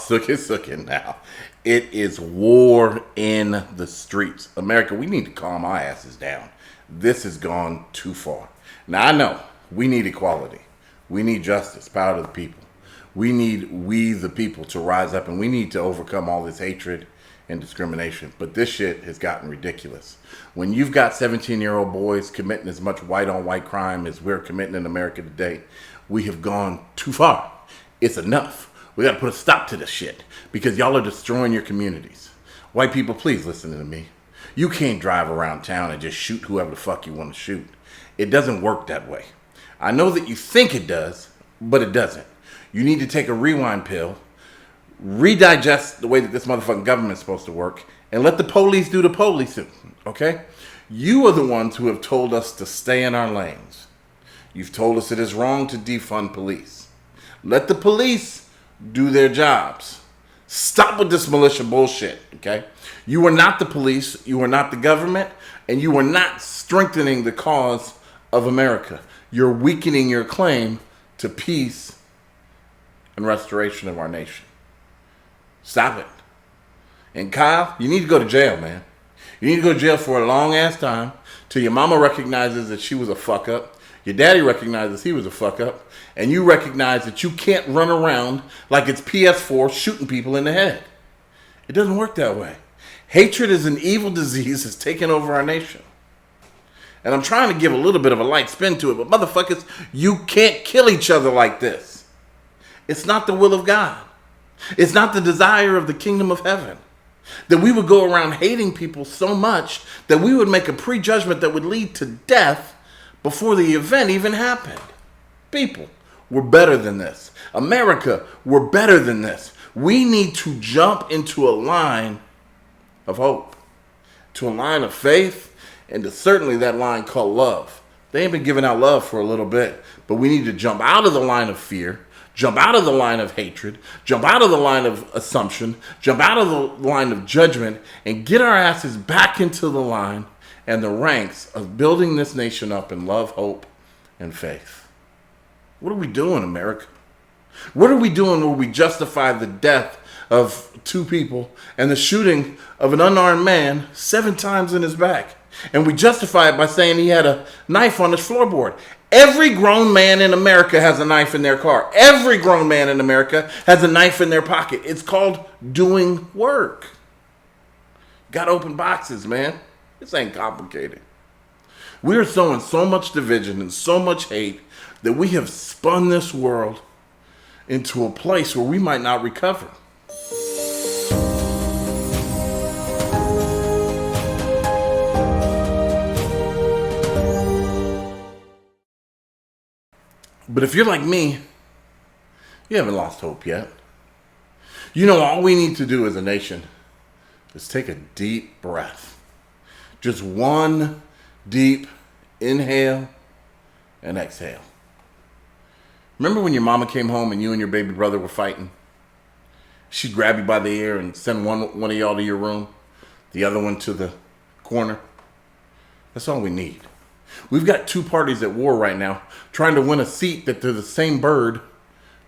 sookin' now. It is war in the streets. America, we need to calm our asses down. This has gone too far. Now, I know we need equality. We need justice, power to the people. We need we, the people, to rise up, and we need to overcome all this hatred and discrimination. But this shit has gotten ridiculous. When you've got 17-year-old boys committing as much white-on-white crime as we're committing in America today, we have gone too far. It's enough. We got to put a stop to this shit because y'all are destroying your communities. White people, please listen to me. You can't drive around town and just shoot whoever the fuck you want to shoot. It doesn't work that way. I know that you think it does, but it doesn't. You need to take a rewind pill, redigest the way that this motherfucking government is supposed to work, and let the police do the policing, okay? You are the ones who have told us to stay in our lanes. You've told us it is wrong to defund police. Let the police do their jobs. Stop with this militia bullshit, okay? You are not the police, you are not the government, and you are not strengthening the cause of America. You're weakening your claim to peace and restoration of our nation. Stop it. And Kyle, you need to go to jail, man. You need to go to jail for a long ass time till your mama recognizes that she was a fuck up, your daddy recognizes he was a fuck up, and you recognize that you can't run around like it's PS4 shooting people in the head. It doesn't work that way. Hatred is an evil disease that's taken over our nation. And I'm trying to give a little bit of a light spin to it, but motherfuckers, you can't kill each other like this. It's not the will of God. It's not the desire of the kingdom of heaven. That we would go around hating people so much that we would make a prejudgment that would lead to death before the event even happened. People, we're better than this. America, we're better than this. We need to jump into a line of hope, to a line of faith, and to certainly that line called love. They ain't been giving out love for a little bit, but we need to jump out of the line of fear, jump out of the line of hatred, jump out of the line of assumption, jump out of the line of judgment, and get our asses back into the line and the ranks of building this nation up in love, hope, and faith. What are we doing, America? What are we doing where we justify the death of two people and the shooting of an unarmed man 7 times in his back? And we justify it by saying he had a knife on his floorboard. Every grown man in America has a knife in their car. Every grown man in America has a knife in their pocket. It's called doing work. Got to open boxes, man. This ain't complicated. We are sowing so much division and so much hate that we have spun this world into a place where we might not recover. But if you're like me, you haven't lost hope yet. You know, all we need to do as a nation is take a deep breath. Just one deep inhale and exhale. Remember when your mama came home and you and your baby brother were fighting? She'd grab you by the ear and send one of y'all to your room, the other one to the corner. That's all we need. We've got 2 parties at war right now trying to win a seat that they're the same bird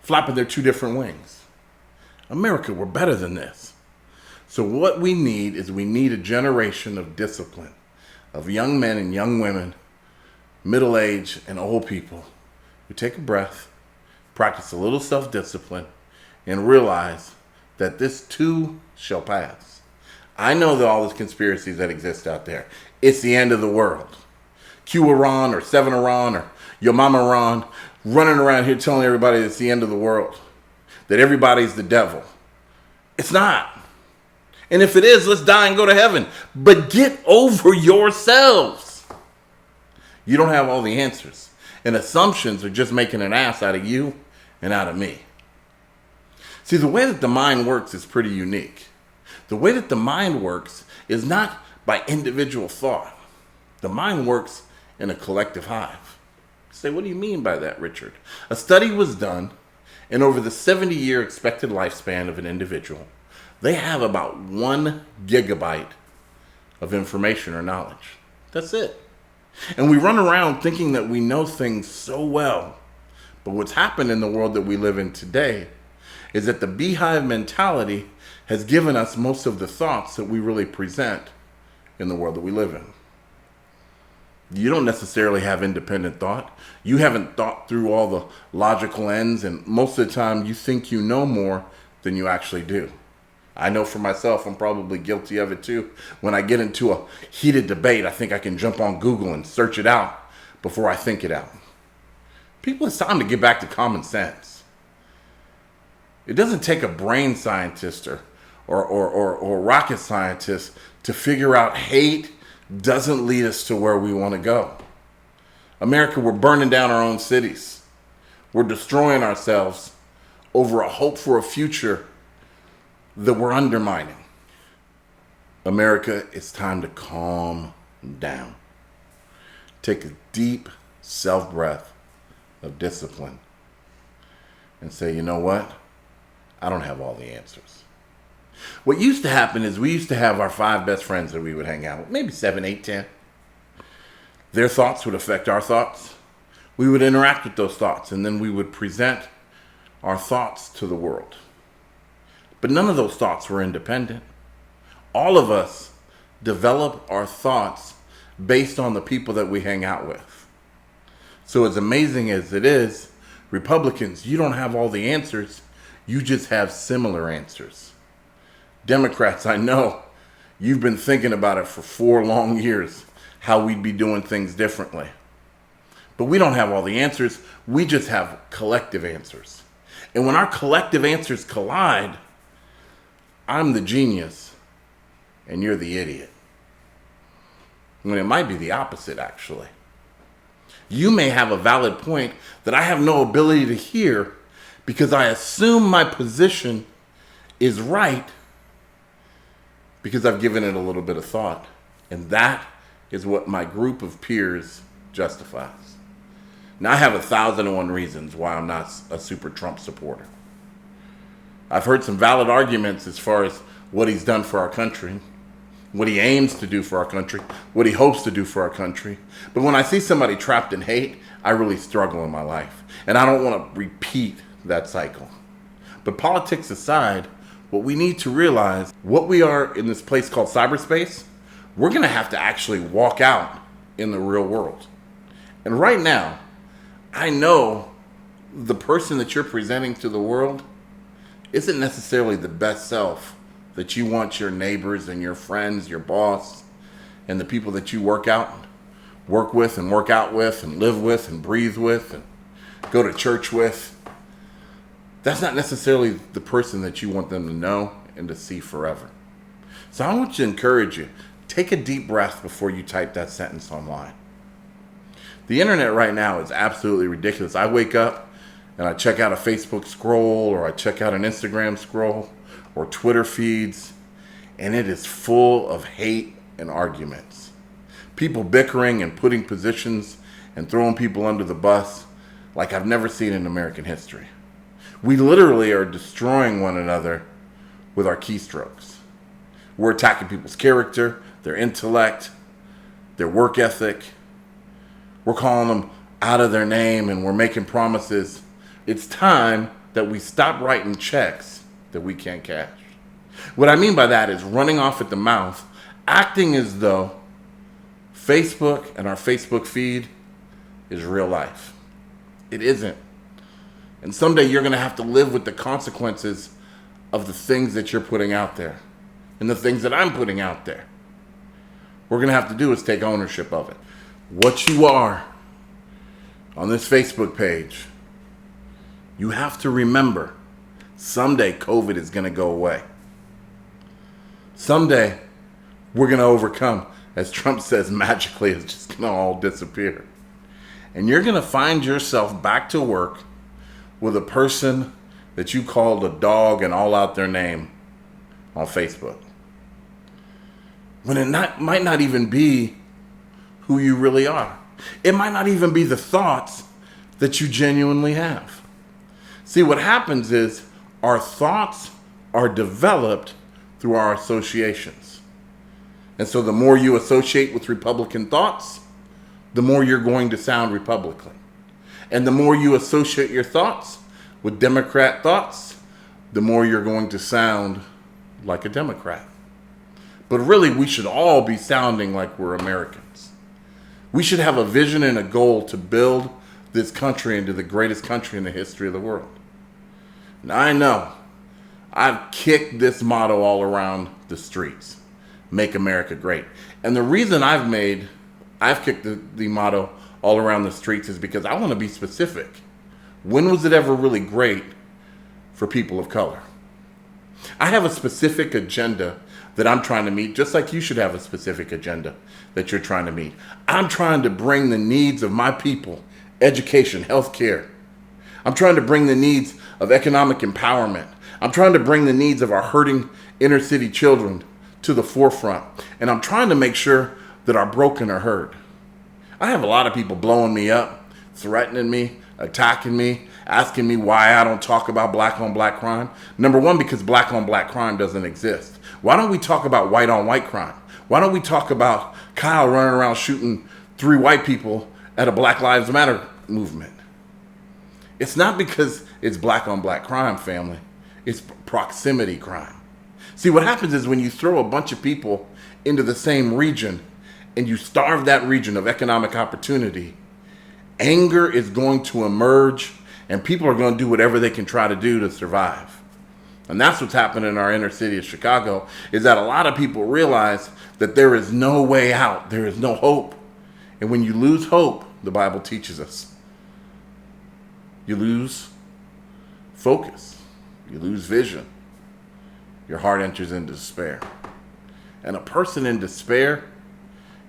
flapping their 2 different wings. America, we're better than this. So what we need is we need a generation of discipline, of young men and young women, middle-aged and old people who take a breath, practice a little self-discipline, and realize that this too shall pass. I know that all these conspiracies that exist out there, it's the end of the world. QAnon or 7Iran or Your Mama Iran running around here telling everybody it's the end of the world, that everybody's the devil. It's not. And if it is, let's die and go to heaven. But get over yourselves. You don't have all the answers. And assumptions are just making an ass out of you and out of me. See, the way that the mind works is pretty unique. The way that the mind works is not by individual thought. The mind works in a collective hive. You say, what do you mean by that, Richard? A study was done, and over the 70-year expected lifespan of an individual, they have about 1 gigabyte of information or knowledge. That's it. And we run around thinking that we know things so well. But what's happened in the world that we live in today is that the beehive mentality has given us most of the thoughts that we really present in the world that we live in. You don't necessarily have independent thought. You haven't thought through all the logical ends, and most of the time you think you know more than you actually do. I know for myself, I'm probably guilty of it too. When I get into a heated debate, I think I can jump on Google and search it out before I think it out. People, it's time to get back to common sense. It doesn't take a brain scientist or rocket scientist to figure out hate doesn't lead us to where we want to go. America, we're burning down our own cities. We're destroying ourselves over a hope for a future that we're undermining. America, it's time to calm down. Take a deep self-breath of discipline and say, you know what? I don't have all the answers. What used to happen is we used to have our 5 best friends that we would hang out with, maybe 7, 8, 10. Their thoughts would affect our thoughts. We would interact with those thoughts, and then we would present our thoughts to the world. But none of those thoughts were independent. All of us develop our thoughts based on the people that we hang out with. So as amazing as it is, Republicans, you don't have all the answers. You just have similar answers. Democrats, I know you've been thinking about it for 4 long years, how we'd be doing things differently. But we don't have all the answers. We just have collective answers. And when our collective answers collide, I'm the genius and you're the idiot. When it might be the opposite, actually. You may have a valid point that I have no ability to hear because I assume my position is right because I've given it a little bit of thought. And that is what my group of peers justifies. Now, I have 1,001 reasons why I'm not a super Trump supporter. I've heard some valid arguments as far as what he's done for our country, what he aims to do for our country, what he hopes to do for our country. But when I see somebody trapped in hate, I really struggle in my life. And I don't want to repeat that cycle. But politics aside, what we need to realize, what we are in this place called cyberspace, we're going to have to actually walk out in the real world. And right now, I know the person that you're presenting to the world isn't necessarily the best self that you want your neighbors and your friends, your boss, and the people that you work with and work out with and live with and breathe with and go to church with. That's not necessarily the person that you want them to know and to see forever. So I want to encourage you, take a deep breath before you type that sentence online. The internet right now is absolutely ridiculous. I wake up and I check out a Facebook scroll, or I check out an Instagram scroll, or Twitter feeds, and it is full of hate and arguments. People bickering and putting positions and throwing people under the bus like I've never seen in American history. We literally are destroying one another with our keystrokes. We're attacking people's character, their intellect, their work ethic. We're calling them out of their name, and we're making promises. It's time that we stop writing checks that we can't cash. What I mean by that is running off at the mouth, acting as though Facebook and our Facebook feed is real life. It isn't. And someday you're going to have to live with the consequences of the things that you're putting out there and the things that I'm putting out there. What we're going to have to do is take ownership of it. What you are on this Facebook page, you have to remember, someday COVID is going to go away. Someday we're going to overcome. As Trump says, magically it's just going to all disappear. And you're going to find yourself back to work with a person that you called a dog and all out their name on Facebook. When it might not even be who you really are. It might not even be the thoughts that you genuinely have. See, what happens is our thoughts are developed through our associations. And so the more you associate with Republican thoughts, the more you're going to sound Republican. And the more you associate your thoughts with Democrat thoughts, the more you're going to sound like a Democrat. But really, we should all be sounding like we're Americans. We should have a vision and a goal to build this country into the greatest country in the history of the world. Now, I know I've kicked this motto all around the streets. Make America great. And the reason I've kicked the motto all around the streets is because I want to be specific. When was it ever really great for people of color? I have a specific agenda that I'm trying to meet, just like you should have a specific agenda that you're trying to meet. I'm trying to bring the needs of my people, education, healthcare. I'm trying to bring the needs of economic empowerment. I'm trying to bring the needs of our hurting inner city children to the forefront. And I'm trying to make sure that our broken are heard. I have a lot of people blowing me up, threatening me, attacking me, asking me why I don't talk about black on black crime. Number one, because black on black crime doesn't exist. Why don't we talk about white on white crime? Why don't we talk about Kyle running around shooting 3 white people at a Black Lives Matter movement? It's not because it's black on black crime, family. It's proximity crime. See, what happens is when you throw a bunch of people into the same region and you starve that region of economic opportunity, anger is going to emerge and people are going to do whatever they can try to do to survive. And that's what's happening in our inner city of Chicago, is that a lot of people realize that there is no way out. There is no hope. And when you lose hope, the Bible teaches us, you lose focus. You lose vision. Your heart enters into despair. And a person in despair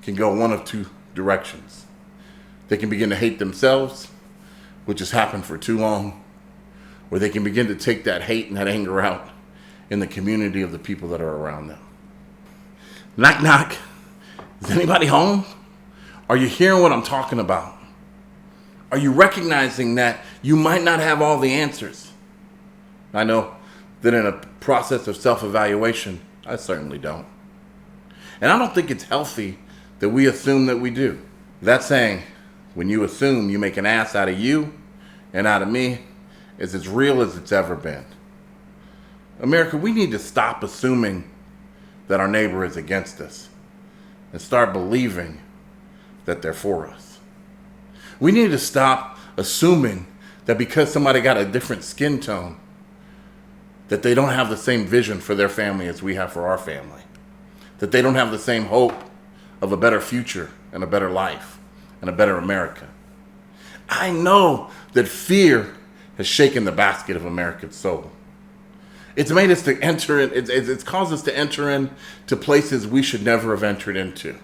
can go one of 2 directions. They can begin to hate themselves, which has happened for too long, or they can begin to take that hate and that anger out in the community of the people that are around them. Knock, knock. Is anybody home? Are you hearing what I'm talking about? Are you recognizing that you might not have all the answers? I know that in a process of self-evaluation, I certainly don't. And I don't think it's healthy that we assume that we do. That saying, when you assume, you make an ass out of you and out of me, is as real as it's ever been. America, we need to stop assuming that our neighbor is against us and start believing that they're for us. We need to stop assuming that because somebody got a different skin tone, that they don't have the same vision for their family as we have for our family, that they don't have the same hope of a better future and a better life and a better America. I know that fear has shaken the basket of America's soul. It's made us to enter in, it's caused us to enter into places we should never have entered into,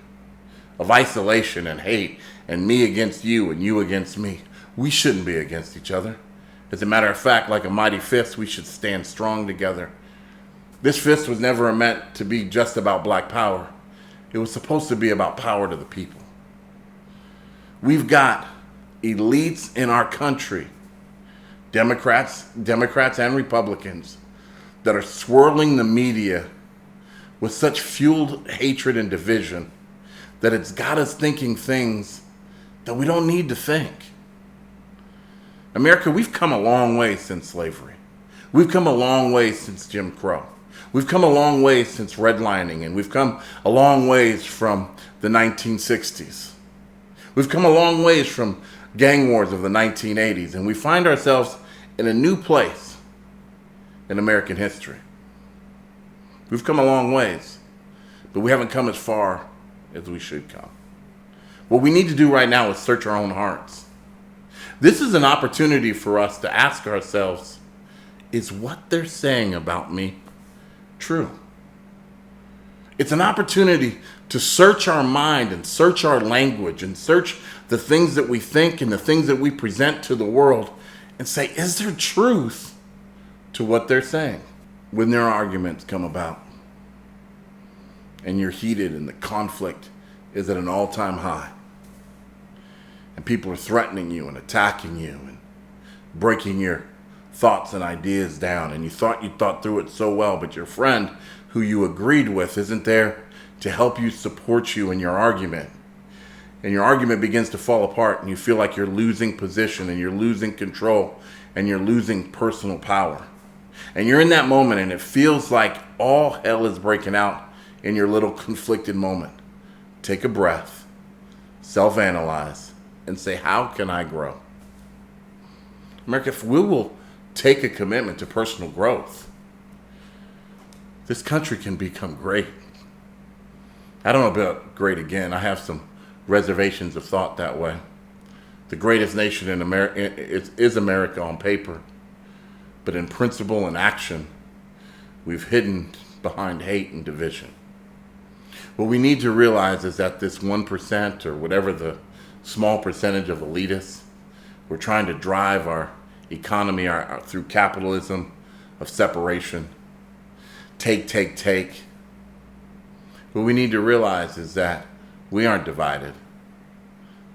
of isolation and hate and me against you and you against me. We shouldn't be against each other. As a matter of fact, like a mighty fist, we should stand strong together. This fist was never meant to be just about black power. It was supposed to be about power to the people. We've got elites in our country, Democrats and Republicans, that are swirling the media with such fueled hatred and division that it's got us thinking things that we don't need to think. America, we've come a long way since slavery. We've come a long way since Jim Crow. We've come a long way since redlining, and we've come a long ways from the 1960s. We've come a long ways from gang wars of the 1980s, and we find ourselves in a new place in American history. We've come a long ways, but we haven't come as far as we should come. What we need to do right now is search our own hearts. This is an opportunity for us to ask ourselves, is what they're saying about me true? It's an opportunity to search our mind and search our language and search the things that we think and the things that we present to the world and say, is there truth to what they're saying? When their arguments come about and you're heated and the conflict is at an all-time high and people are threatening you and attacking you and breaking your thoughts and ideas down, and you thought through it so well, but your friend who you agreed with isn't there to help you, support you in your argument, and your argument begins to fall apart and you feel like you're losing position and you're losing control and you're losing personal power. and you're in that moment and it feels like all hell is breaking out in your little conflicted moment, take a breath, self-analyze, and say, how can I grow? America, if we will take a commitment to personal growth, this country can become great. I don't know about great again. I have some reservations of thought that way. The greatest nation in America is America on paper, but in principle and action, we've hidden behind hate and division. What we need to realize is that this 1% or whatever the small percentage of elitists, we're trying to drive our economy through capitalism of separation, take. What we need to realize is that we aren't divided.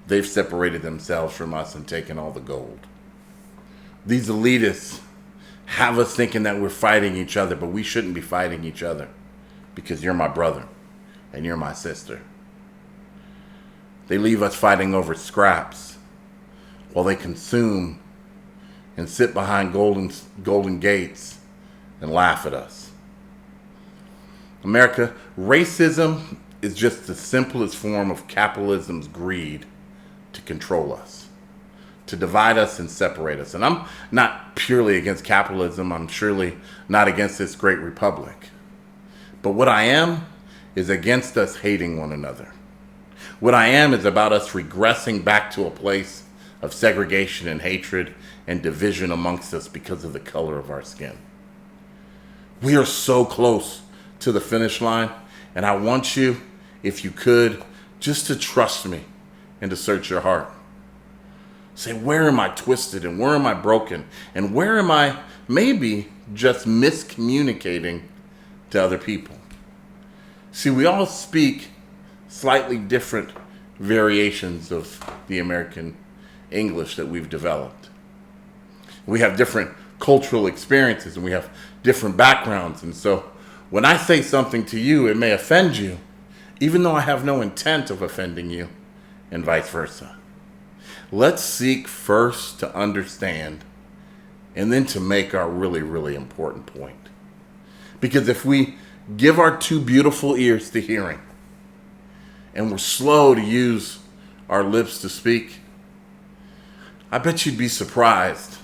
They've separated themselves from us and taken all the gold. These elitists have us thinking that we're fighting each other, but we shouldn't be fighting each other because you're my brother and you're my sister. They leave us fighting over scraps while they consume and sit behind golden gates and laugh at us. America, racism is just the simplest form of capitalism's greed to control us, to divide us and separate us. And I'm not purely against capitalism. I'm surely not against this great republic. But what I am is against us hating one another. What I am is about us regressing back to a place of segregation and hatred and division amongst us because of the color of our skin. We are so close to the finish line, and I want you, if you could, just to trust me and to search your heart. Say, where am I twisted and where am I broken? And where am I maybe just miscommunicating to other people? See, we all speak slightly different variations of the American English that we've developed. We have different cultural experiences and we have different backgrounds. And so when I say something to you, it may offend you, even though I have no intent of offending you, and vice versa. Let's seek first to understand and then to make our really, really important point. Because if we give our two beautiful ears to hearing and we're slow to use our lips to speak, I bet you'd be surprised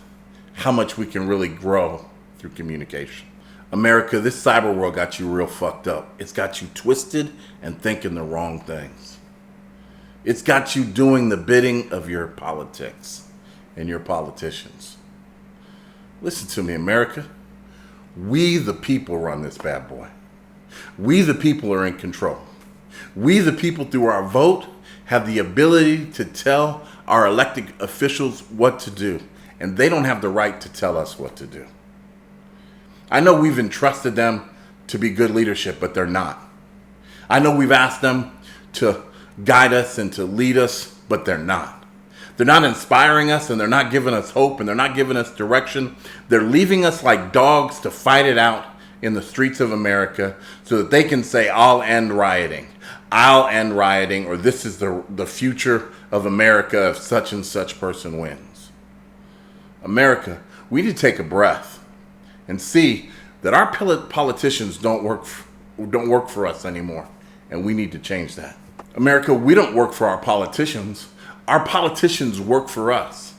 how much we can really grow through communication. America, this cyber world got you real fucked up. It's got you twisted and thinking the wrong things. It's got you doing the bidding of your politics and your politicians. Listen to me, America. We the people run this bad boy. We the people are in control. We the people, through our vote, have the ability to tell our elected officials what to do, and they don't have the right to tell us what to do. I know we've entrusted them to be good leadership, but they're not. I know we've asked them to guide us and to lead us, but they're not. They're not inspiring us, and they're not giving us hope, and they're not giving us direction. They're leaving us like dogs to fight it out in the streets of America so that they can say, I'll end rioting, or this is the future of America if such and such person wins. America, we need to take a breath and see that our politicians don't work for us anymore, and we need to change that. America, we don't work for our politicians. Our politicians work for us.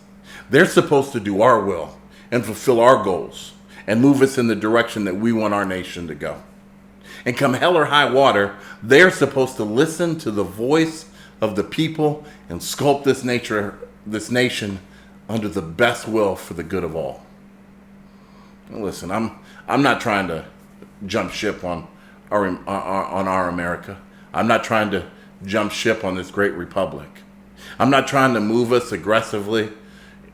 They're supposed to do our will and fulfill our goals and move us in the direction that we want our nation to go. And come hell or high water, they're supposed to listen to the voice of the people and sculpt this nation under the best will for the good of all. Now listen, I'm not trying to jump ship on our America. I'm not trying to jump ship on this great republic. I'm not trying to move us aggressively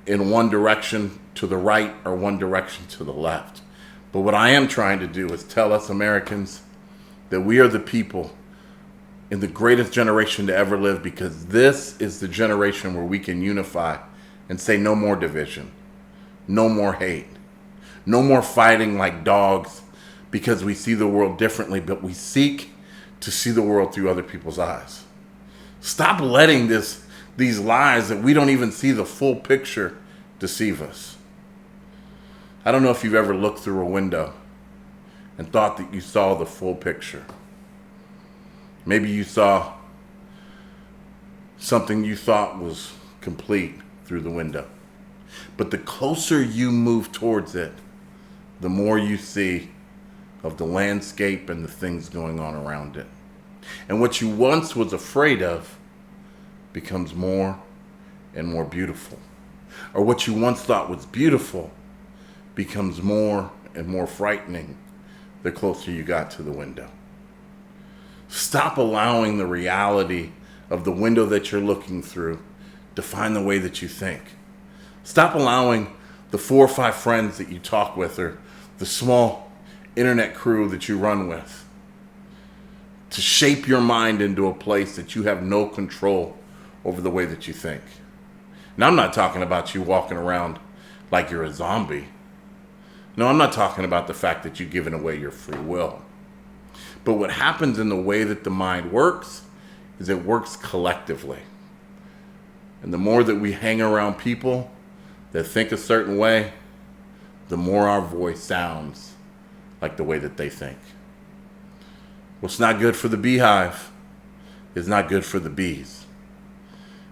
in one direction to the right or one direction to the left. But what I am trying to do is tell us Americans that we are the people in the greatest generation to ever live, because this is the generation where we can unify and say no more division, no more hate, no more fighting like dogs because we see the world differently, but we seek to see the world through other people's eyes. Stop letting these lies that we don't even see the full picture deceive us. I don't know if you've ever looked through a window and thought that you saw the full picture. Maybe you saw something you thought was complete through the window. But the closer you move towards it, the more you see of the landscape and the things going on around it. And what you once was afraid of becomes more and more beautiful. Or what you once thought was beautiful becomes more and more frightening the closer you got to the window. Stop allowing the reality of the window that you're looking through define the way that you think. Stop allowing the 4 or 5 friends that you talk with or the small internet crew that you run with to shape your mind into a place that you have no control over the way that you think. Now, I'm not talking about you walking around like you're a zombie. No, I'm not talking about the fact that you've given away your free will. But what happens in the way that the mind works is it works collectively. And the more that we hang around people that think a certain way, the more our voice sounds like the way that they think. What's not good for the beehive is not good for the bees.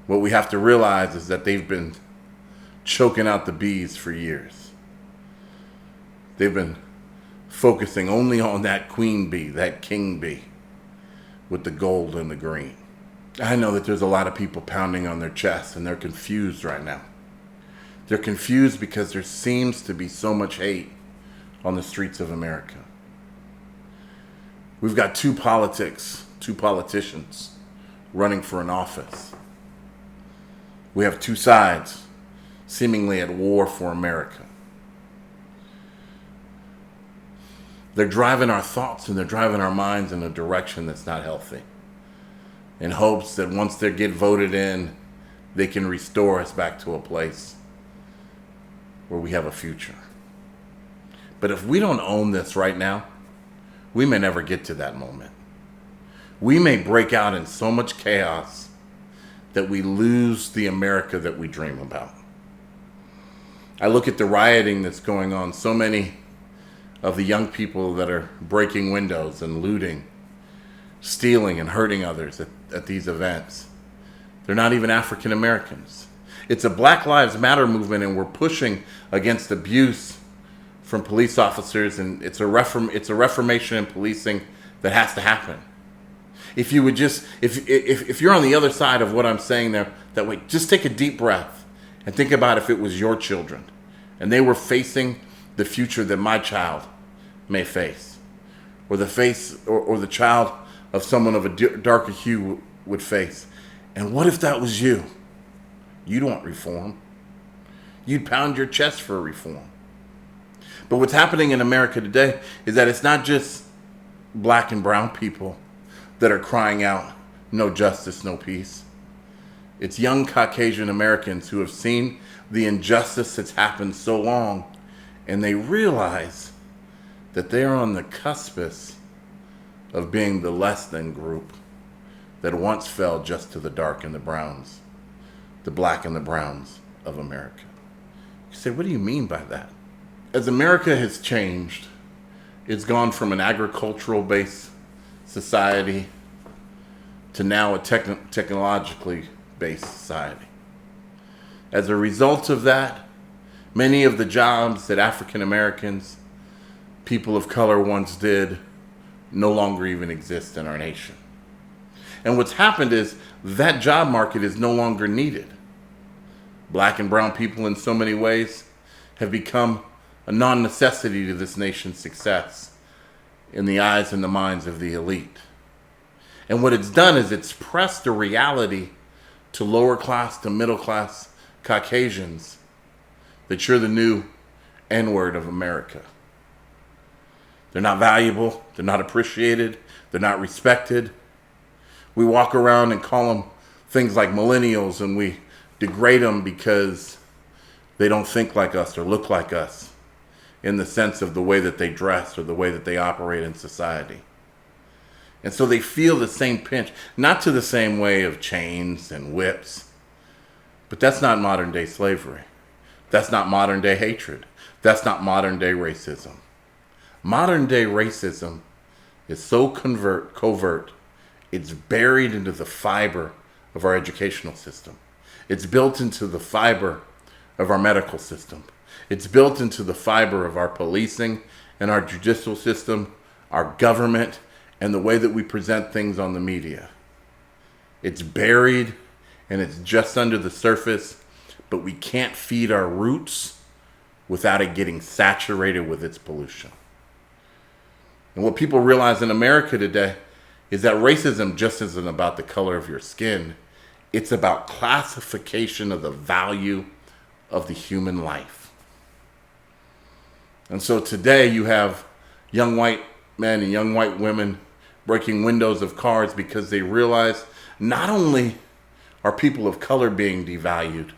What we have to realize is that they've been choking out the bees for years. They've been focusing only on that queen bee, that king bee, with the gold and the green. I know that there's a lot of people pounding on their chests and they're confused right now. They're confused because there seems to be so much hate on the streets of America. We've got two politicians running for an office. We have two sides seemingly at war for America. They're driving our thoughts and they're driving our minds in a direction that's not healthy, in hopes that once they get voted in, they can restore us back to a place where we have a future. But if we don't own this right now, we may never get to that moment. We may break out in so much chaos that we lose the America that we dream about. I look at the rioting that's going on. So many of the young people that are breaking windows and looting, stealing and hurting others at these events, they're not even African Americans. It's a Black Lives Matter movement, and we're pushing against abuse from police officers, and it's a reformation in policing that has to happen. If you would just, if you're on the other side of what I'm saying there, that way, just take a deep breath and think about if it was your children and they were facing the future that my child may face, or the child of someone of a darker hue would face. And what if that was you? You'd want reform. You'd pound your chest for reform. But what's happening in America today is that it's not just black and brown people that are crying out, no justice, no peace. It's young Caucasian Americans who have seen the injustice that's happened so long, and they realize that they're on the cuspice of being the less than group that once fell just to the dark and the browns, the black and the browns of America. You say, what do you mean by that? As America has changed, it's gone from an agricultural-based society to now a technologically based society. As a result of that, many of the jobs that African Americans, people of color once did, no longer even exist in our nation. And what's happened is that job market is no longer needed. Black and brown people in so many ways have become a non-necessity to this nation's success in the eyes and the minds of the elite. And what it's done is it's pressed a reality to lower class to middle class Caucasians that you're the new N-word of America. They're not valuable, they're not appreciated, they're not respected. We walk around and call them things like millennials, and we degrade them because they don't think like us or look like us in the sense of the way that they dress or the way that they operate in society. And so they feel the same pinch, not to the same way of chains and whips, but that's not modern day slavery. That's not modern day hatred. That's not modern day racism. Modern day racism is so covert, it's buried into the fiber of our educational system. It's built into the fiber of our medical system. It's built into the fiber of our policing and our judicial system, our government, and the way that we present things on the media. It's buried and it's just under the surface, but we can't feed our roots without it getting saturated with its pollution. And what people realize in America today is that racism just isn't about the color of your skin. It's about classification of the value of the human life. And so today you have young white men and young white women breaking windows of cars because they realize not only are people of color being devalued,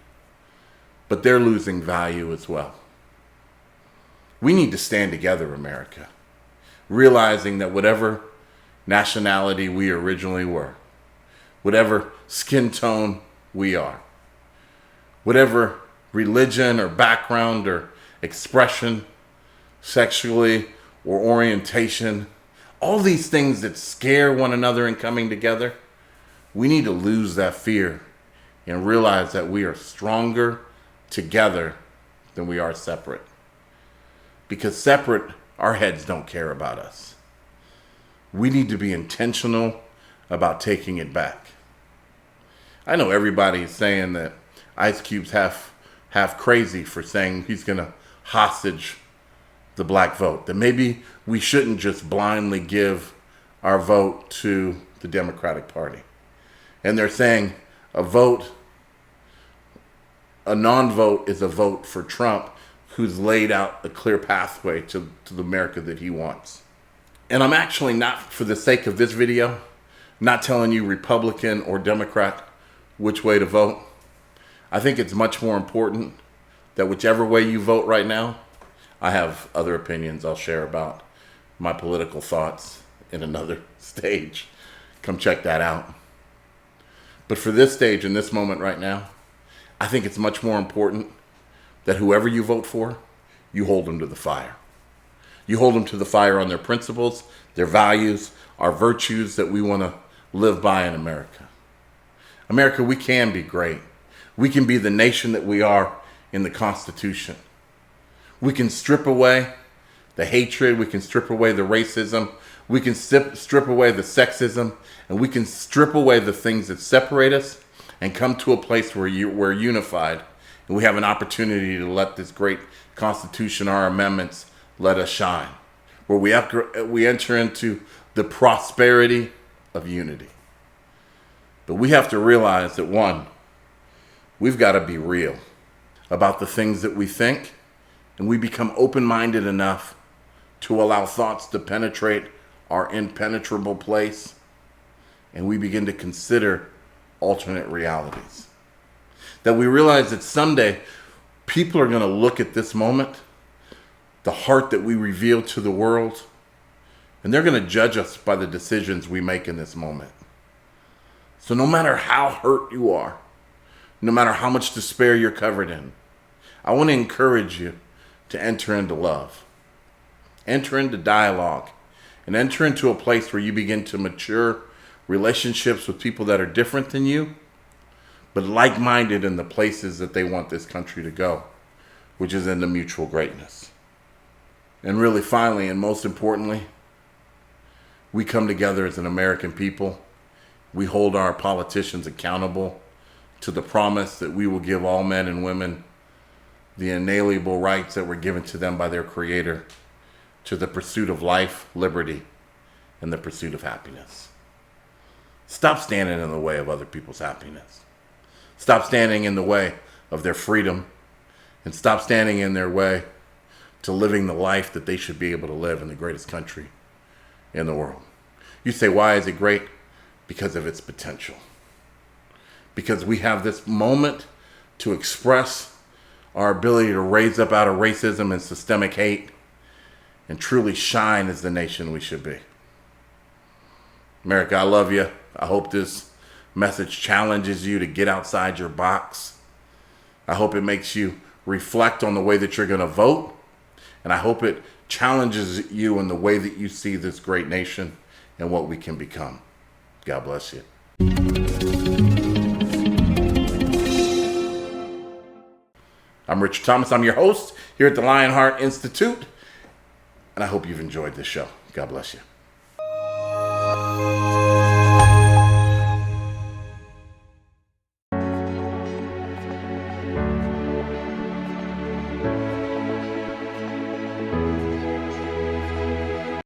but they're losing value as well. We need to stand together, America, realizing that whatever nationality we originally were, whatever skin tone we are, whatever religion or background or expression, sexually or orientation, all these things that scare one another in coming together, we need to lose that fear and realize that we are stronger together than we are separate. Because separate, our heads don't care about us. We need to be intentional about taking it back. I know everybody's saying that Ice Cube's half crazy for saying he's going to hostage the black vote, that maybe we shouldn't just blindly give our vote to the Democratic Party. And they're saying a non-vote is a vote for Trump, who's laid out a clear pathway to the America that he wants. And I'm actually not, for the sake of this video, not telling you Republican or Democrat which way to vote. I think it's much more important that whichever way you vote right now, I have other opinions I'll share about my political thoughts in another stage. Come check that out. But for this stage, in this moment right now, I think it's much more important that whoever you vote for, you hold them to the fire. You hold them to the fire on their principles, their values, our virtues that we want to live by in America. America, we can be great. We can be the nation that we are in the Constitution. We can strip away the hatred. We can strip away the racism. We can strip away the sexism. And we can strip away the things that separate us and come to a place where we're unified. And we have an opportunity to let this great Constitution, our amendments, let us shine. Where we enter into the prosperity of unity. But we have to realize that, one, we've got to be real about the things that we think, and we become open-minded enough to allow thoughts to penetrate our impenetrable place, and we begin to consider alternate realities. That we realize that someday people are going to look at this moment, the heart that we reveal to the world, and they're going to judge us by the decisions we make in this moment. So no matter how hurt you are, no matter how much despair you're covered in, I want to encourage you to enter into love, enter into dialogue, and enter into a place where you begin to mature relationships with people that are different than you, but like-minded in the places that they want this country to go, which is into mutual greatness. And really, finally, and most importantly, we come together as an American people. We hold our politicians accountable to the promise that we will give all men and women the inalienable rights that were given to them by their Creator, to the pursuit of life, liberty, and the pursuit of happiness. Stop standing in the way of other people's happiness. Stop standing in the way of their freedom, and stop standing in their way to living the life that they should be able to live in the greatest country in the world. You say, why is it great? Because of its potential. Because we have this moment to express our ability to raise up out of racism and systemic hate and truly shine as the nation we should be. America, I love you. I hope this message challenges you to get outside your box. I hope it makes you reflect on the way that you're going to vote And I hope it challenges you in the way that you see this great nation and what we can become. God bless you. I'm Richard Thomas. I'm your host here at the Lionheart Institute. And I hope you've enjoyed this show. God bless you.